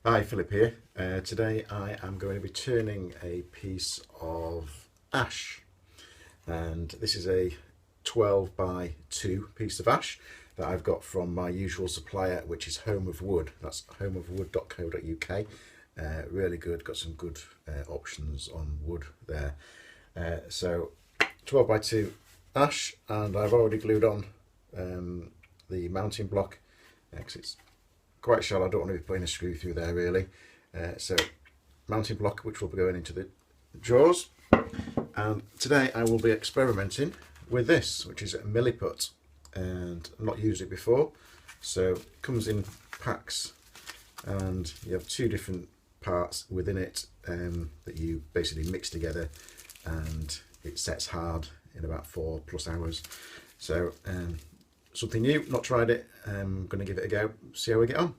Hi, Philip here. Today I am going to be turning a piece of ash, and this is a 12 by 2 piece of ash that I've got from my usual supplier, which is Home of Wood. That's homeofwood.co.uk. Really good, got some good options on wood there. So 12 by 2 ash, and I've already glued on the mounting block because it's quite shallow. I don't want to be putting a screw through there really. So mounting block, which will be going into the drawers. And today I will be experimenting with this, which is a Milliput, and I've not used it before. So it comes in packs, and you have two different parts within it that you basically mix together, and it sets hard in about 4+ hours. So something new, not tried it. I'm going to give it a go, see how we get on.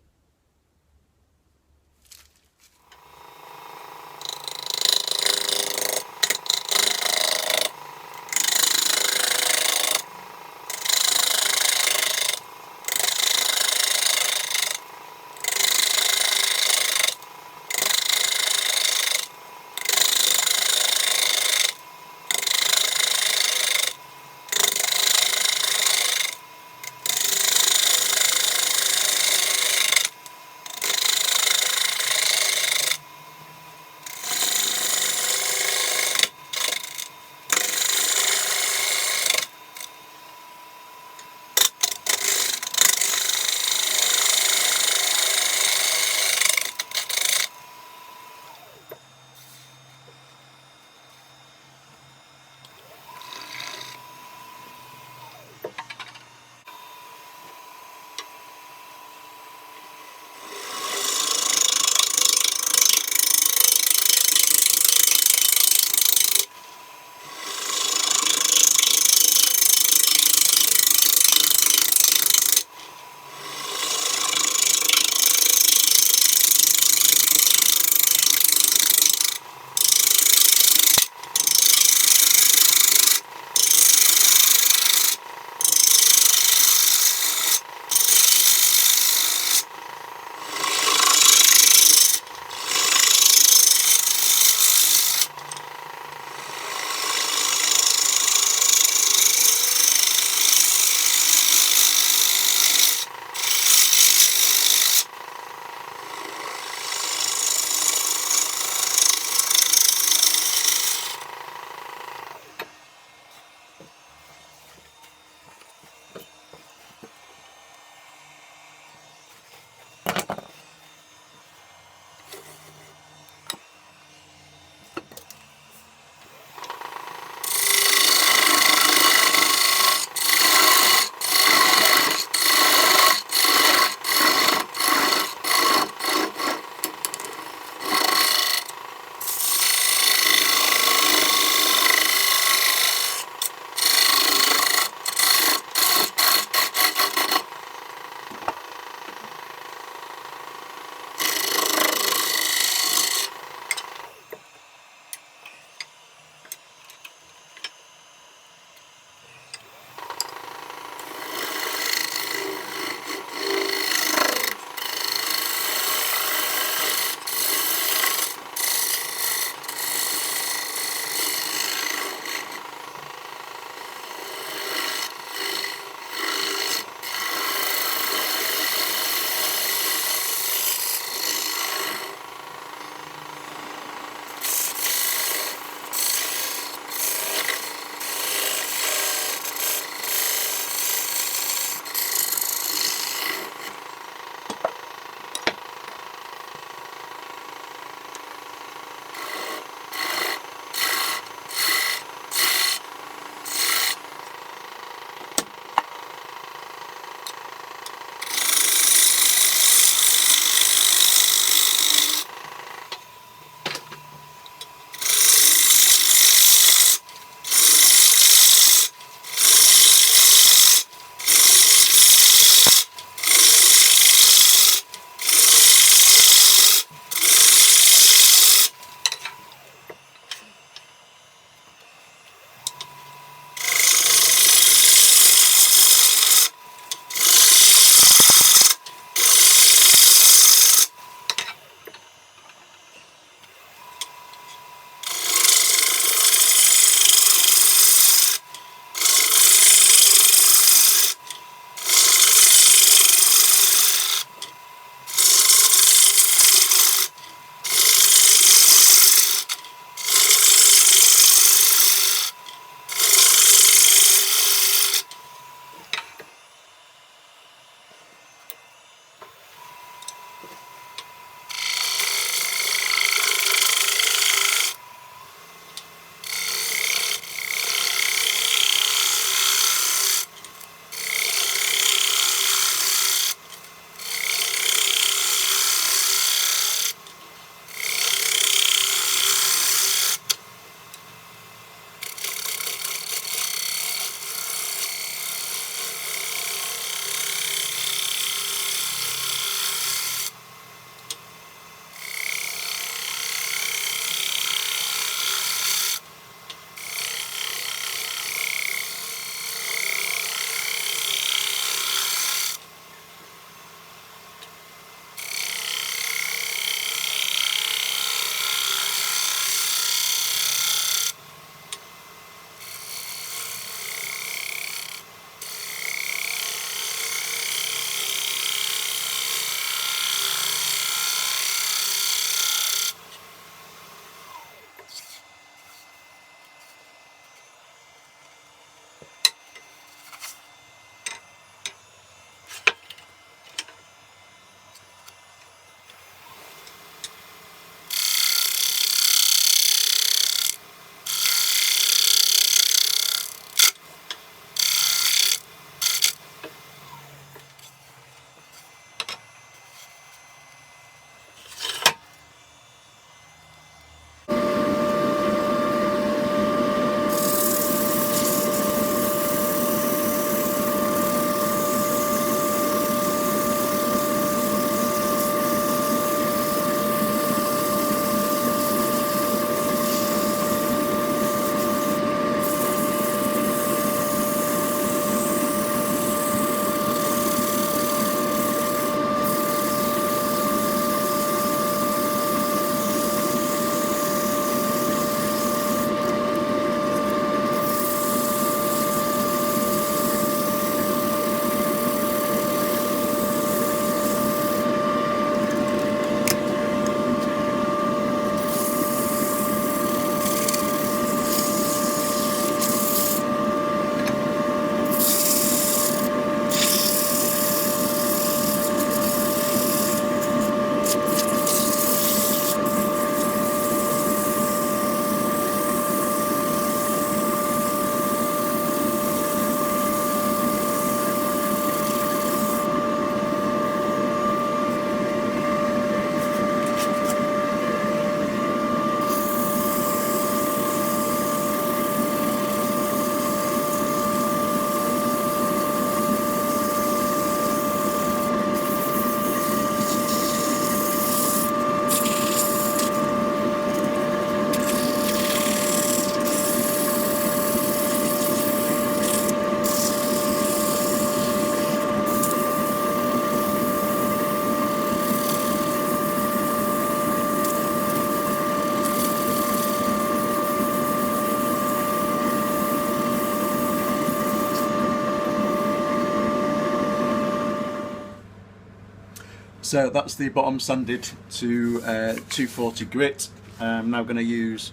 So that's the bottom sanded to 240 grit. I'm now going to use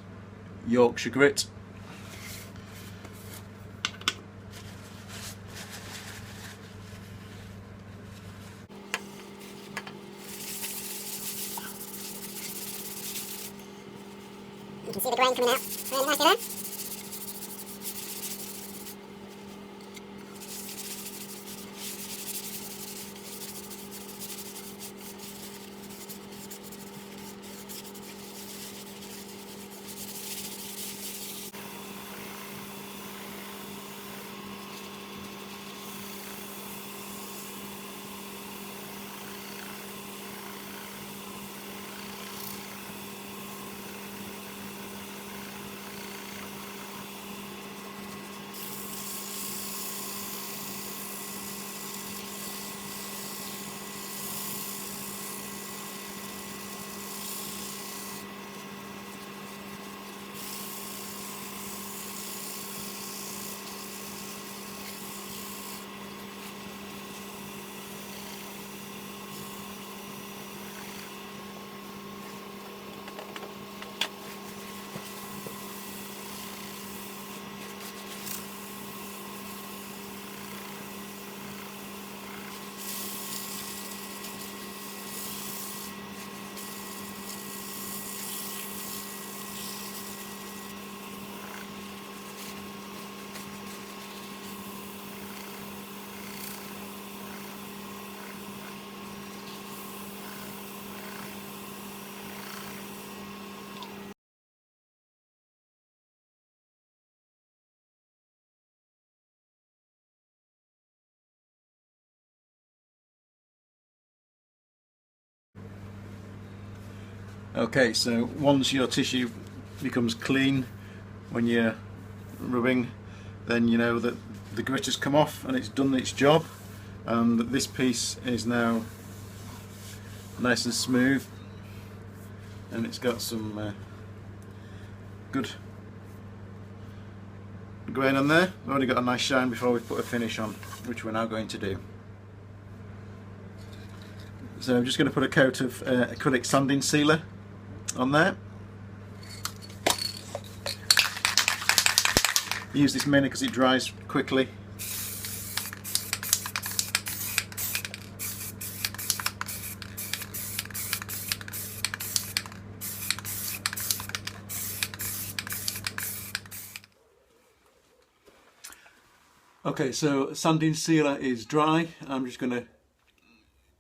Yorkshire grit. You can see the grain coming out really nicely there. Okay, so once your tissue becomes clean when you're rubbing, then you know that the grit has come off and it's done its job, and this piece is now nice and smooth, and it's got some good grain on there. We've already got a nice shine before we put a finish on, which we're now going to do. So I'm just going to put a coat of acrylic sanding sealer on there. Use this mainly because it dries quickly. Okay, so sanding sealer is dry. I'm just going to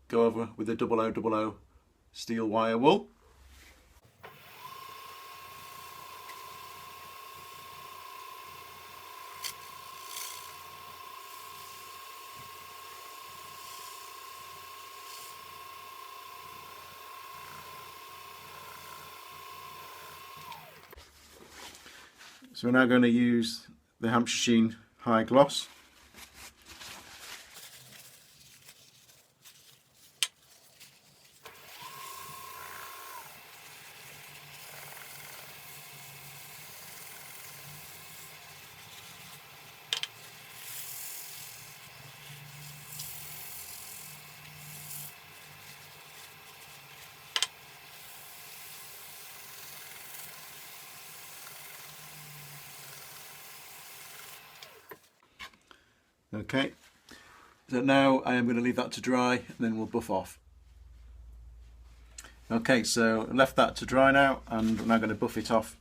go over with a 0000 steel wire wool. So we're now going to use the Hampshire Sheen High Gloss. Okay, so now I am going to leave that to dry and then we'll buff off. Okay, so I left that to dry now, and I'm now going to buff it off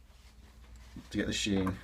to get the sheen.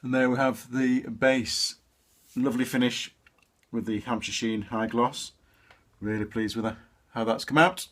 And there we have the base, lovely finish with the Hampshire Sheen High Gloss. Really pleased with how that's come out.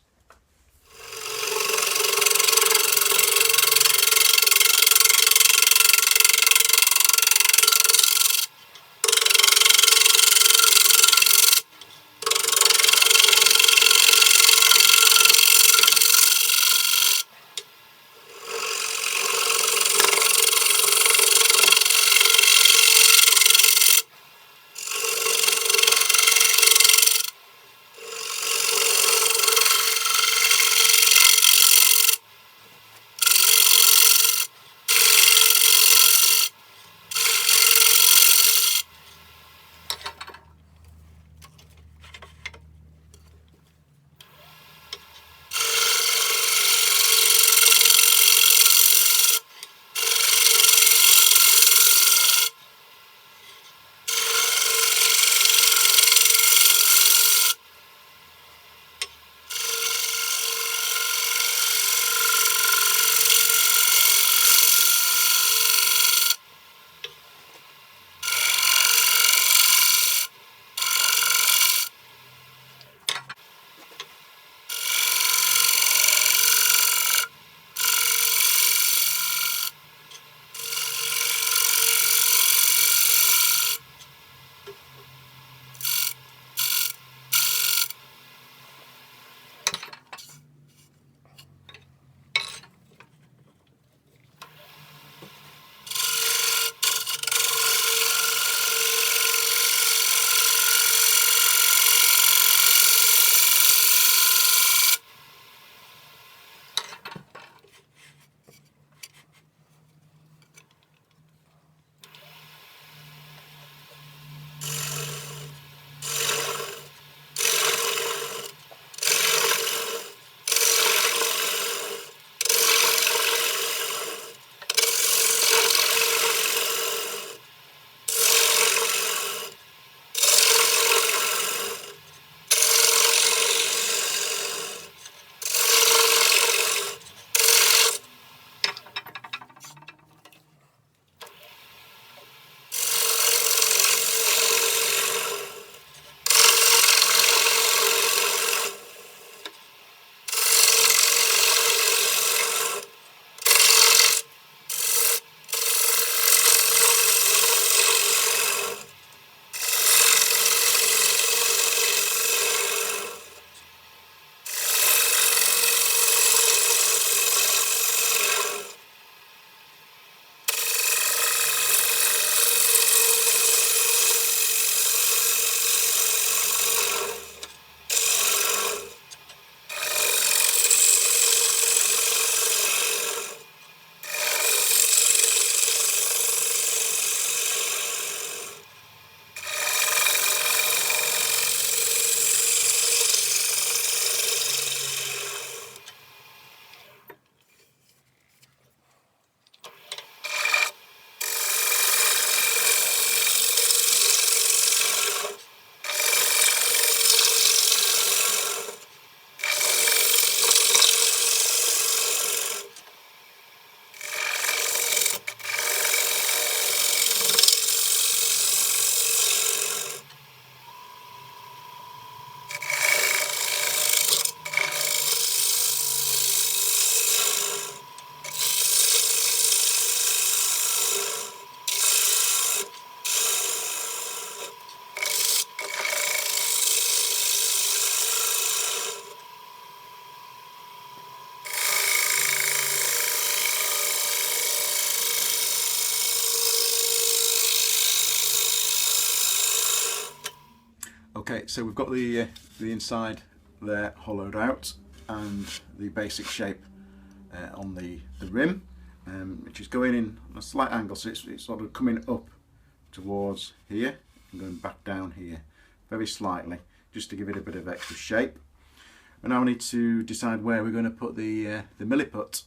Okay, so we've got the inside there hollowed out and the basic shape on the rim, which is going in a slight angle, so it's sort of coming up towards here and going back down here very slightly, just to give it a bit of extra shape. And now we need to decide where we're going to put the milliput.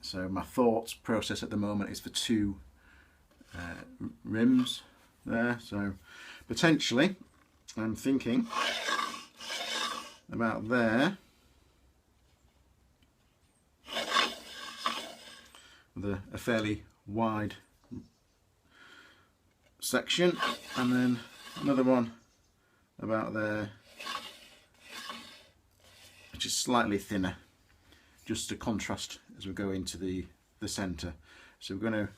So my thought process at the moment is for two rims there. So potentially I'm thinking about there, with a fairly wide section, and then another one about there, which is slightly thinner, just to contrast as we go into the centre. So we're going to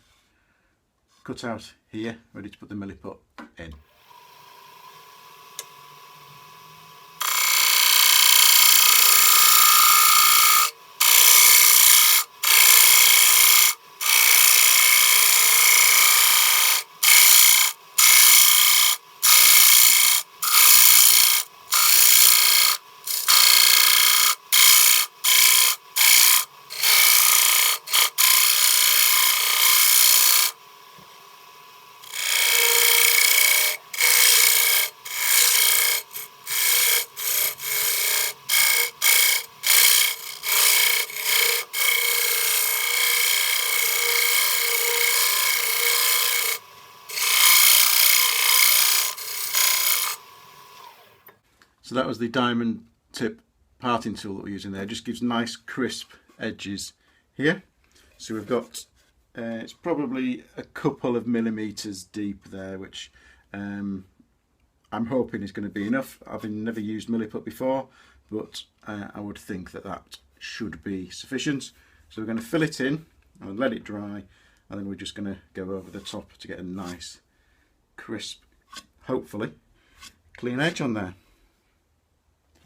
cut out here, ready to put the milliput in. So that was the diamond tip parting tool that we're using there. It just gives nice crisp edges here. So we've got, it's probably a couple of millimeters deep there, which I'm hoping is going to be enough. I've never used milliput before, but I would think that that should be sufficient. So we're going to fill it in and let it dry, and then we're just going to go over the top to get a nice crisp, hopefully clean edge on there.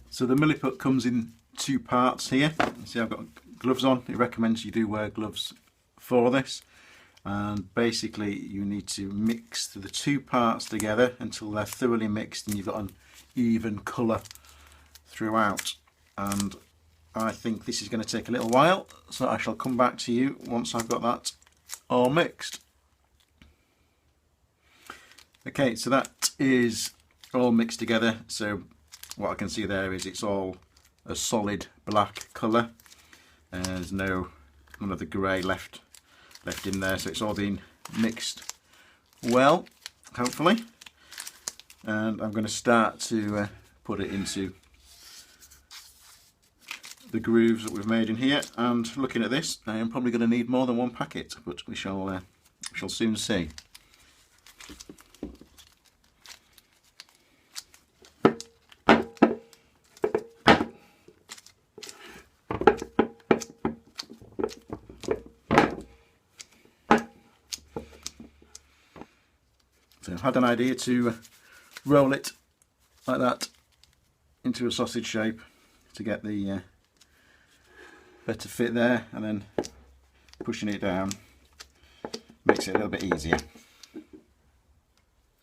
So the milliput comes in two parts here. See, I've got gloves on. It recommends you do wear gloves for this. And basically you need to mix the two parts together until they're thoroughly mixed and you've got an even colour throughout. And I think this is going to take a little while, so I shall come back to you once I've got that all mixed. Okay, so that is all mixed together. So what I can see there is it's all a solid black colour. There's none of the grey left in there, so it's all been mixed well, hopefully. And I'm going to start to put it into the grooves that we've made in here. And looking at this, I am probably going to need more than one packet, but we shall soon see. So I had an idea to roll it like that into a sausage shape to get the better fit there, and then pushing it down makes it a little bit easier.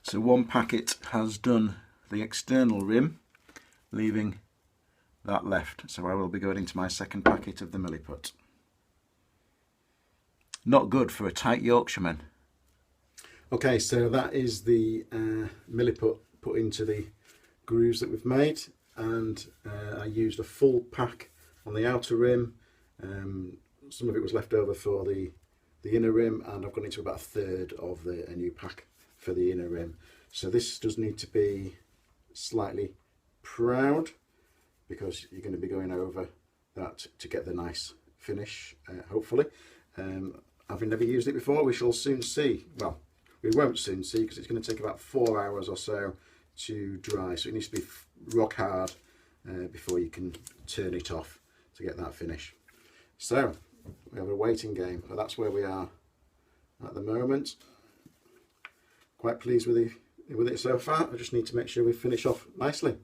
So one packet has done the external rim, leaving that left. So I will be going into my second packet of the milliput. Not good for a tight Yorkshireman. Okay, so that is the milliput put into the grooves that we've made, and I used a full pack on the outer rim. Some of it was left over for the inner rim, and I've gone into about a third of a new pack for the inner rim. So this does need to be slightly proud, because you're going to be going over that to get the nice finish, hopefully. Having never used it before, we shall soon see. Well, we won't soon see, because it's going to take about 4 hours or so to dry, so it needs to be rock hard before you can turn it off to get that finish. So we have a waiting game, but that's where we are at the moment. Quite pleased with it so far. I just need to make sure we finish off nicely.